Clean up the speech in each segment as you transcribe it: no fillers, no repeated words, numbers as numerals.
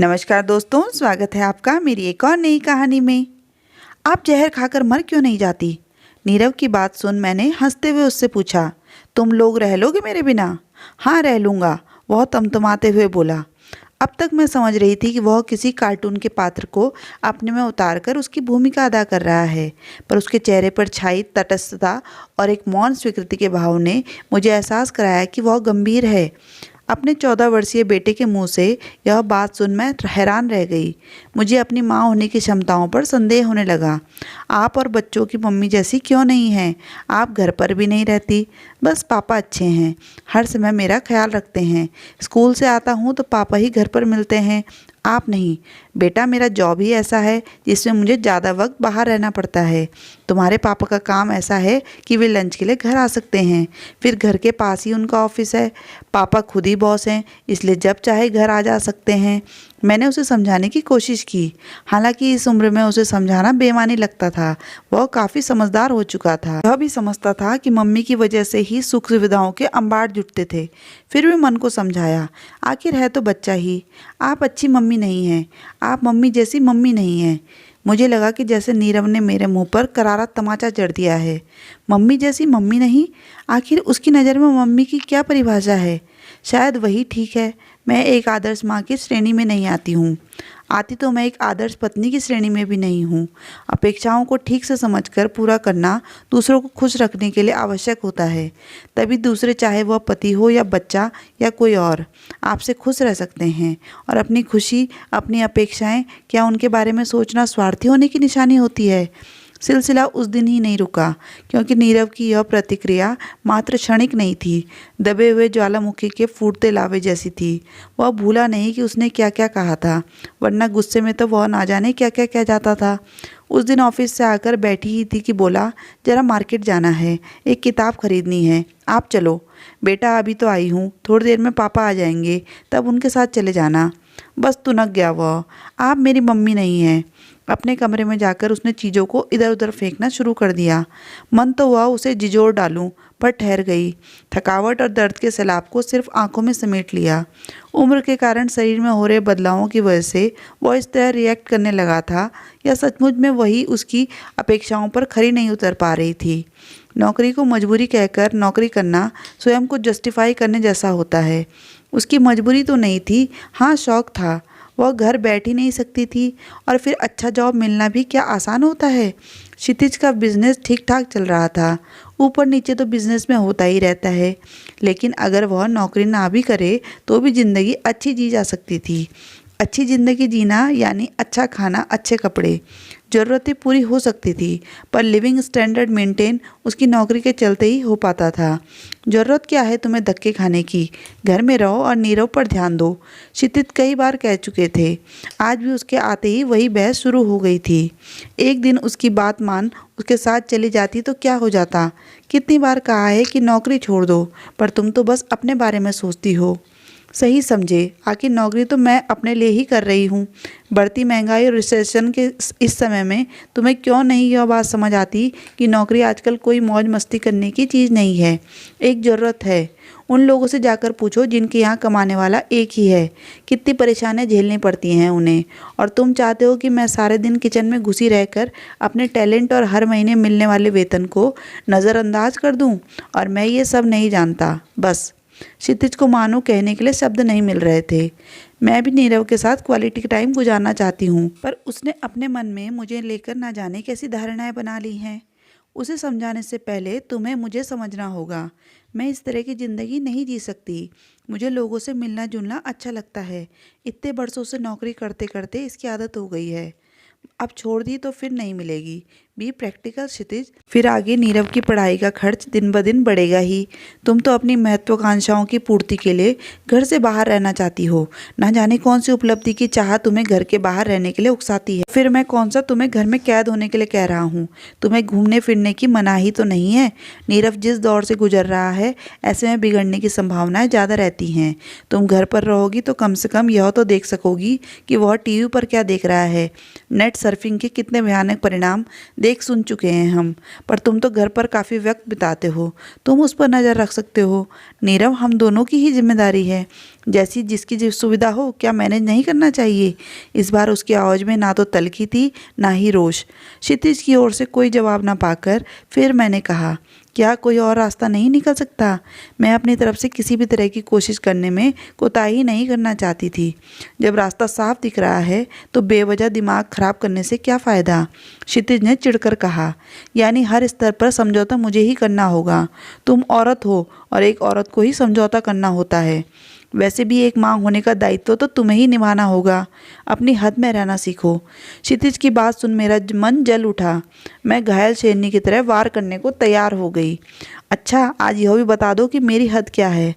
नमस्कार दोस्तों, स्वागत है आपका मेरी एक और नई कहानी में। आप जहर खाकर मर क्यों नहीं जाती? नीरव की बात सुन मैंने हंसते हुए उससे पूछा, तुम लोग रह लोगे मेरे बिना? हाँ रह लूँगा, वह तमतमाते हुए बोला। अब तक मैं समझ रही थी कि वह किसी कार्टून के पात्र को अपने में उतारकर उसकी भूमिका अदा कर रहा है, पर उसके चेहरे पर छाई तटस्थता और एक मौन स्वीकृति के भाव ने मुझे एहसास कराया कि वह गंभीर है। अपने 14 वर्षीय बेटे के मुंह से यह बात सुन मैं हैरान रह गई। मुझे अपनी माँ होने की क्षमताओं पर संदेह होने लगा। आप और बच्चों की मम्मी जैसी क्यों नहीं हैं? आप घर पर भी नहीं रहती। बस पापा अच्छे हैं, हर समय मेरा ख्याल रखते हैं। स्कूल से आता हूँ तो पापा ही घर पर मिलते हैं, आप नहीं। बेटा मेरा जॉब ही ऐसा है जिसमें मुझे ज़्यादा वक्त बाहर रहना पड़ता है। तुम्हारे पापा का काम ऐसा है कि वे लंच के लिए घर आ सकते हैं, फिर घर के पास ही उनका ऑफिस है। पापा खुद ही बॉस हैं, इसलिए जब चाहे घर आ जा सकते हैं। मैंने उसे समझाने की कोशिश की, हालांकि इस उम्र में उसे समझाना बेमानी लगता था। वह काफ़ी समझदार हो चुका था। वह भी समझता था कि मम्मी की वजह से ही सुख सुविधाओं के अंबार जुटते थे। फिर भी मन को समझाया, आखिर है तो बच्चा ही। आप अच्छी मम्मी नहीं हैं, आप मम्मी जैसी मम्मी नहीं हैं। मुझे लगा कि जैसे नीरव ने मेरे मुंह पर करारा तमाचा जड़ दिया है। मम्मी जैसी मम्मी नहीं? आखिर उसकी नज़र में मम्मी की क्या परिभाषा है? शायद वही ठीक है। मैं एक आदर्श माँ की श्रेणी में नहीं आती हूँ। आती तो मैं एक आदर्श पत्नी की श्रेणी में भी नहीं हूँ। अपेक्षाओं को ठीक से समझकर पूरा करना दूसरों को खुश रखने के लिए आवश्यक होता है। तभी दूसरे, चाहे वह पति हो या बच्चा या कोई और, आपसे खुश रह सकते हैं। और अपनी खुशी, अपनी अपेक्षाएं, क्या उनके बारे में सोचना स्वार्थी होने की निशानी होती है? सिलसिला उस दिन ही नहीं रुका, क्योंकि नीरव की यह प्रतिक्रिया मात्र क्षणिक नहीं थी, दबे हुए ज्वालामुखी के फूटते लावे जैसी थी। वह भूला नहीं कि उसने क्या क्या कहा था, वरना गुस्से में तो वह ना जाने क्या क्या कह जाता था। उस दिन ऑफिस से आकर बैठी ही थी कि बोला, जरा मार्केट जाना है, एक किताब खरीदनी है, आप चलो। बेटा अभी तो आई हूँ, थोड़ी देर में पापा आ जाएंगे, तब उनके साथ चले जाना। बस तुनक गया वह, आप मेरी मम्मी नहीं हैं। अपने कमरे में जाकर उसने चीज़ों को इधर उधर फेंकना शुरू कर दिया। मन तो हुआ उसे झिझोड़ डालूं, पर ठहर गई। थकावट और दर्द के सैलाब को सिर्फ आंखों में समेट लिया। उम्र के कारण शरीर में हो रहे बदलावों की वजह से वह इस तरह रिएक्ट करने लगा था, या सचमुच में वही उसकी अपेक्षाओं पर खरी नहीं उतर पा रही थी। नौकरी को मजबूरी कहकर नौकरी करना स्वयं को जस्टिफाई करने जैसा होता है। उसकी मजबूरी तो नहीं थी, हाँ शौक था। वह घर बैठ ही नहीं सकती थी, और फिर अच्छा जॉब मिलना भी क्या आसान होता है? क्षितिज का बिजनेस ठीक ठाक चल रहा था, ऊपर नीचे तो बिजनेस में होता ही रहता है। लेकिन अगर वह नौकरी ना भी करे तो भी ज़िंदगी अच्छी जी जा सकती थी। अच्छी ज़िंदगी जीना यानी अच्छा खाना, अच्छे कपड़े, ज़रूरतें पूरी हो सकती थी, पर लिविंग स्टैंडर्ड मेंटेन उसकी नौकरी के चलते ही हो पाता था। ज़रूरत क्या है तुम्हें धक्के खाने की? घर में रहो और नीरव पर ध्यान दो, क्षितिज कई बार कह चुके थे। आज भी उसके आते ही वही बहस शुरू हो गई थी। एक दिन उसकी बात मान उसके साथ चली जाती तो क्या हो जाता? कितनी बार कहा है कि नौकरी छोड़ दो, पर तुम तो बस अपने बारे में सोचती हो। सही समझे, आखिर नौकरी तो मैं अपने लिए ही कर रही हूँ। बढ़ती महंगाई और रिसेशन के इस समय में तुम्हें क्यों नहीं यह बात समझ आती कि नौकरी आजकल कोई मौज मस्ती करने की चीज़ नहीं है, एक ज़रूरत है। उन लोगों से जाकर पूछो जिनके यहाँ कमाने वाला एक ही है, कितनी परेशानियाँ झेलनी पड़ती हैं उन्हें। और तुम चाहते हो कि मैं सारे दिन किचन में घुसी रहकर अपने टैलेंट और हर महीने मिलने वाले वेतन को नज़रअंदाज कर दूँ? और मैं ये सब नहीं जानता। बस क्षितिज को मानो कहने के लिए शब्द नहीं मिल रहे थे। मैं भी नीरव के साथ क्वालिटी टाइम गुजारना चाहती हूँ, पर उसने अपने मन में मुझे लेकर ना जाने कैसी धारणाएं बना ली हैं। उसे समझाने से पहले तुम्हें मुझे समझना होगा। मैं इस तरह की ज़िंदगी नहीं जी सकती। मुझे लोगों से मिलना जुलना अच्छा लगता है। इतने बरसों से नौकरी करते करते इसकी आदत हो गई है। अब छोड़ दी तो फिर नहीं मिलेगी। बी प्रैक्टिकल क्षितिज, फिर आगे नीरव की पढ़ाई का खर्च दिन ब दिन बढ़ेगा ही। तुम तो अपनी महत्वाकांक्षाओं की पूर्ति के लिए घर से बाहर रहना चाहती हो। ना जाने कौन सी उपलब्धि की चाह तुम्हें घर के बाहर रहने के लिए उकसाती है। फिर मैं कौन सा तुम्हें घर में कैद होने के लिए कह रहा हूँ? तुम्हें घूमने फिरने की मनाही तो नहीं है। नीरव जिस दौर से गुजर रहा है, ऐसे में बिगड़ने की संभावनाएं ज़्यादा रहती हैं। तुम घर पर रहोगी तो कम से कम यह तो देख सकोगी कि वह टीवी पर क्या देख रहा है। नेट सर्फिंग के कितने भयानक परिणाम देख सुन चुके हैं हम, पर तुम तो घर पर काफ़ी वक्त बिताते हो, तुम उस पर नज़र रख सकते हो। नीरव, हम दोनों की ही जिम्मेदारी है, जैसी जिसकी जिस सुविधा हो, क्या मैनेज नहीं करना चाहिए? इस बार उसकी आवाज़ में ना तो तल्खी थी ना ही रोष। क्षितिज की ओर से कोई जवाब ना पाकर फिर मैंने कहा, क्या कोई और रास्ता नहीं निकल सकता? मैं अपनी तरफ से किसी भी तरह की कोशिश करने में कोताही नहीं करना चाहती थी। जब रास्ता साफ दिख रहा है तो बेवजह दिमाग खराब करने से क्या फ़ायदा? क्षितिज ने चिढ़कर कहा, यानी हर स्तर पर समझौता मुझे ही करना होगा? तुम औरत हो और एक औरत को ही समझौता करना होता है। वैसे भी एक माँ होने का दायित्व तो तुम्हें ही निभाना होगा। अपनी हद में रहना सीखो। क्षितिज की बात सुन मेरा मन जल उठा। मैं घायल शेरनी की तरह वार करने को तैयार हो गई। अच्छा, आज यह भी बता दो कि मेरी हद क्या है?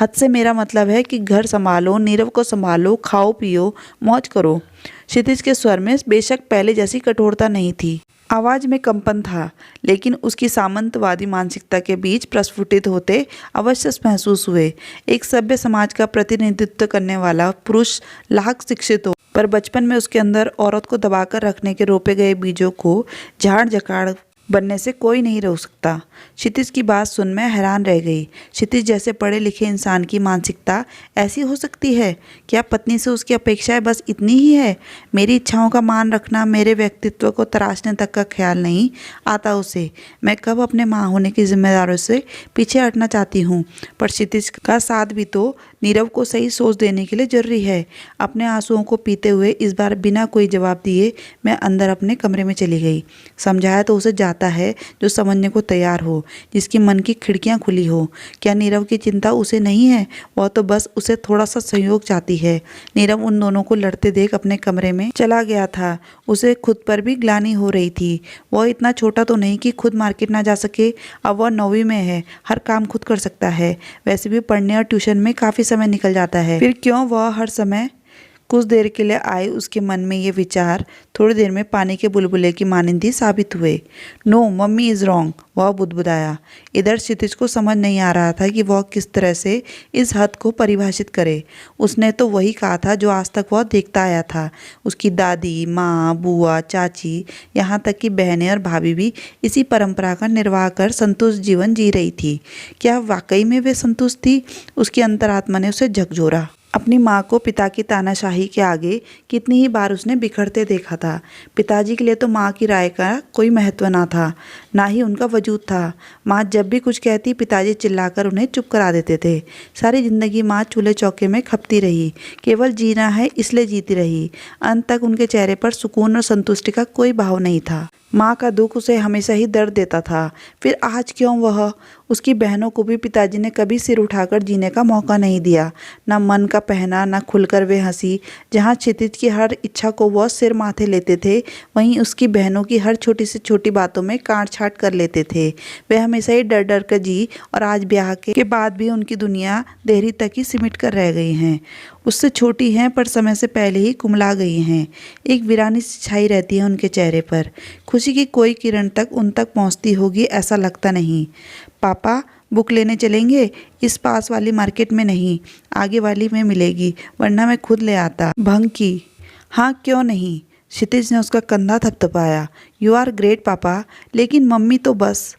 हद से मेरा मतलब है कि घर संभालो, नीरव को संभालो, खाओ पियो, मौज करो। क्षितिज के स्वर में बेशक पहले जैसी कठोरता नहीं थी, आवाज़ में कंपन था, लेकिन उसकी सामंतवादी मानसिकता के बीच प्रस्फुटित होते अवश्य महसूस हुए। एक सभ्य समाज का प्रतिनिधित्व करने वाला पुरुष लाख शिक्षित हो, पर बचपन में उसके अंदर औरत को दबाकर रखने के रोपे गए बीजों को झाड़ झकाड़ बनने से कोई नहीं रोक सकता। क्षितिज की बात सुन मैं हैरान रह गई। क्षितिज जैसे पढ़े लिखे इंसान की मानसिकता ऐसी हो सकती है? क्या पत्नी से उसकी अपेक्षाएं बस इतनी ही है? मेरी इच्छाओं का मान रखना, मेरे व्यक्तित्व को तराशने तक का ख्याल नहीं आता उसे। मैं कब अपने माँ होने की जिम्मेदारियों से पीछे हटना चाहती हूँ, पर क्षितिज का साथ भी तो नीरव को सही सोच देने के लिए जरूरी है। अपने आंसुओं को पीते हुए इस बार बिना कोई जवाब दिए मैं अंदर अपने कमरे में चली गई। समझाया तो उसे जाता है जो समझने को तैयार हो, जिसकी मन की खिड़कियां खुली हो। क्या नीरव की चिंता उसे नहीं है? वह तो बस उसे थोड़ा सा सहयोग चाहती है। नीरव उन दोनों को लड़ते देख अपने कमरे में चला गया था। उसे खुद पर भी ग्लानि हो रही थी। वह इतना छोटा तो नहीं कि खुद मार्केट ना जा सके। अब वह 9वीं में है, हर काम खुद कर सकता है। वैसे भी पढ़ने और ट्यूशन में काफ़ी समय निकल जाता है, फिर क्यों वह हर समय कुछ देर के लिए आए उसके मन में ये विचार थोड़ी देर में पानी के बुलबुले की मानिंदी साबित हुए। नो, मम्मी इज़ रॉन्ग, वह बुदबुदाया। इधर क्षितिज को समझ नहीं आ रहा था कि वह किस तरह से इस हद को परिभाषित करे। उसने तो वही कहा था जो आज तक वह देखता आया था। उसकी दादी, माँ, बुआ, चाची, यहाँ तक कि बहनें और भाभी भी इसी परंपरा का निर्वाह कर संतुष्ट जीवन जी रही थी। क्या वाकई में वे संतुष्ट थी? उसकी अंतरात्मा ने उसे झकझोरा। अपनी माँ को पिता की तानाशाही के आगे कितनी ही बार उसने बिखरते देखा था। पिताजी के लिए तो माँ की राय का कोई महत्व ना था, ना ही उनका वजूद था। माँ जब भी कुछ कहती, पिताजी चिल्लाकर उन्हें चुप करा देते थे। सारी जिंदगी माँ चूल्हे चौके में खपती रही, केवल जीना है इसलिए जीती रही। अंत तक उनके चेहरे पर सुकून और संतुष्टि का कोई भाव नहीं था। माँ का दुख उसे हमेशा ही दर्द देता था। फिर आज क्यों वह? उसकी बहनों को भी पिताजी ने कभी सिर उठाकर जीने का मौका नहीं दिया। ना मन का पहना, ना खुलकर वे हंसी। जहाँ क्षितिज की हर इच्छा को वह सिर माथे लेते थे, वहीं उसकी बहनों की हर छोटी से छोटी बातों में काट छाट कर लेते थे। वे हमेशा ही डर डर कर जी, और आज ब्याह के बाद भी उनकी दुनिया देहरी तक ही सिमट कर रह गई हैं। उससे छोटी हैं पर समय से पहले ही कुमला गई हैं। एक वीरानी सी छाई रहती है उनके चेहरे पर। खुशी की कोई किरण तक उन तक पहुंचती होगी ऐसा लगता नहीं। पापा, बुक लेने चलेंगे? इस पास वाली मार्केट में नहीं, आगे वाली में मिलेगी, वरना मैं खुद ले आता। भंग की। हाँ, क्यों नहीं? क्षितिज ने उसका कंधा थपथपाया। यू आर ग्रेट पापा, लेकिन मम्मी तो बस,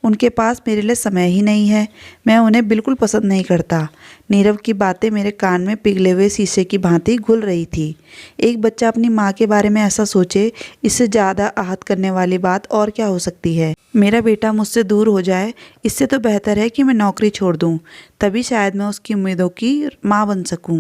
उनके पास मेरे लिए समय ही नहीं है। मैं उन्हें बिल्कुल पसंद नहीं करता। नीरव की बातें मेरे कान में पिघले हुए शीशे की भांति घुल रही थी। एक बच्चा अपनी माँ के बारे में ऐसा सोचे, इससे ज़्यादा आहत करने वाली बात और क्या हो सकती है? मेरा बेटा मुझसे दूर हो जाए, इससे तो बेहतर है कि मैं नौकरी छोड़ दूं। तभी शायद मैं उसकी उम्मीदों की माँ बन सकूं।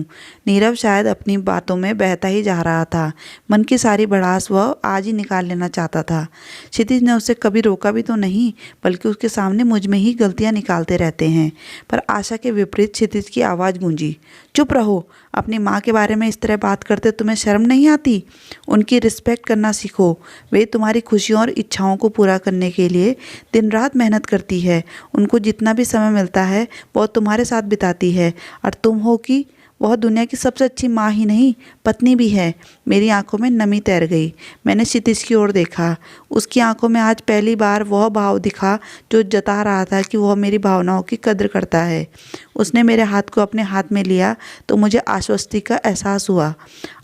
नीरव शायद अपनी बातों में बहता ही जा रहा था। मन की सारी भड़ास वह आज ही निकाल लेना चाहता था। क्षितिज ने उसे कभी रोका भी तो नहीं, बल्कि उसके सामने मुझ में ही गलतियाँ निकालते रहते हैं। पर आशा के विपरीत क्षितिज की आवाज़ गूंजी, चुप रहो। अपनी माँ के बारे में इस तरह बात करते तुम्हें शर्म नहीं आती? उनकी रिस्पेक्ट करना सीखो। वे तुम्हारी खुशियों और इच्छाओं को पूरा करने के लिए दिन रात मेहनत करती है। उनको जितना भी समय मिलता है वो तुम्हारे साथ बिताती है, और तुम हो कि वह दुनिया की सबसे अच्छी माँ ही नहीं, पत्नी भी है। मेरी आंखों में नमी तैर गई। मैंने क्षितिज की ओर देखा। उसकी आंखों में आज पहली बार वह भाव दिखा जो जता रहा था कि वह मेरी भावनाओं की कद्र करता है। उसने मेरे हाथ को अपने हाथ में लिया तो मुझे आश्वस्ति का एहसास हुआ।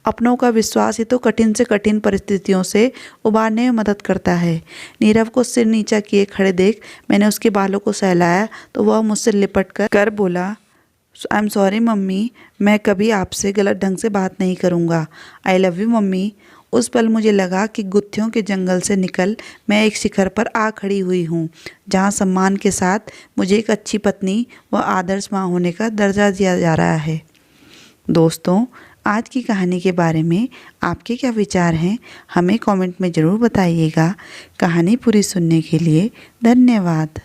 अपनों का विश्वास ही तो कठिन से कठिन परिस्थितियों से उबारने में मदद करता है। नीरव को सिर नीचा किए खड़े देख मैंने उसके बालों को सहलाया तो वह मुझसे लिपट कर बोला, आई एम सॉरी मम्मी, मैं कभी आपसे गलत ढंग से बात नहीं करूँगा। I love you mummy. उस पल मुझे लगा कि गुत्थियों के जंगल से निकल मैं एक शिखर पर आ खड़ी हुई हूँ, जहाँ सम्मान के साथ मुझे एक अच्छी पत्नी व आदर्श माँ होने का दर्जा दिया जा रहा है। दोस्तों, आज की कहानी के बारे में आपके क्या विचार हैं, हमें कमेंट में ज़रूर बताइएगा। कहानी पूरी सुनने के लिए धन्यवाद।